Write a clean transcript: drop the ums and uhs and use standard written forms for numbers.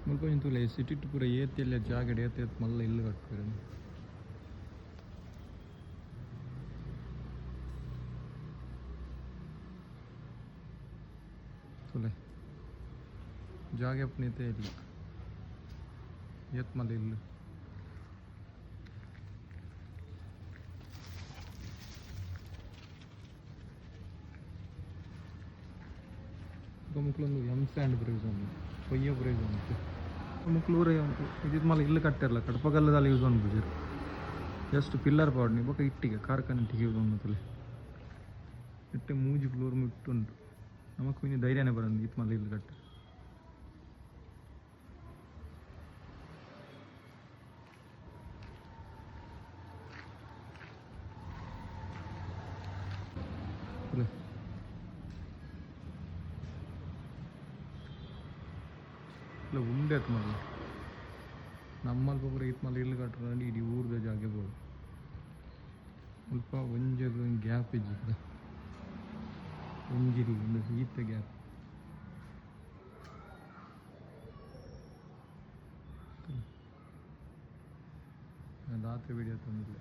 मुझे तो ले सिटी टू पूरा ये तेल जाके डेते मल्ला इल्ल कट्टुवेर तुले जागे अपने तेल येत मल्ला इल्ल ಮುಕ್ಳೊಂದು ಎಮ್ ಸ್ಟ್ಯಾಂಡ್ ಪ್ರೈಸ್ ಒಂದು ಕೊಯ್ಯ ಪ್ರೈಸ್ ಉಂಟು ಮುಕ್ಳೂರ ಇದು ಮళ్ళీ ఇల్లు కట్టారు కడపగల్లదాలు యూజ్ అనిపించారు జస్ట్ పిల్లర్ పాడిని ఒక ఇట్టిగా ಕಾರ್ಖಾನೆಟ್ಟಿಗೆ ಯೂಸ್ ಅನ್ನೋತಲೆ ಇಟ್ಟೆ ಮೂಜಿ ಫ್ಲೋರ್ ಮುಟ್ಟುಂಟು ನಮಕ್ ಇನ್ನು ಧೈರ್ಯನೇ ಬರಂದು ಇತ್ತು ಮళ్ళీ ఇల్లు ಕಟ್ಟಾరు ಇಲ್ಲ ಉಂಡೆ ಆಯ್ತು ಮళ్ళీ ನಮ್ಮಲ್ಲಿ ಒಬ್ಬರು ಇತ್ತು ಮళ్ళీ ಇಲ್ಲು ಕಟ್ಟರೆ ಇಡೀ ಊರದ ಜಾಗ ಬೋದು ಸ್ವಲ್ಪ ಒಂಜದು ಗ್ಯಾಪ್ ಇದ್ದಿತ್ತು ಒಂಜಿರಿ ಒಂದು ಈತ ಗ್ಯಾಪ್ ರಾತ್ರಿ ವಿಡಿಯೋ ತಂದಿಲ್ಲ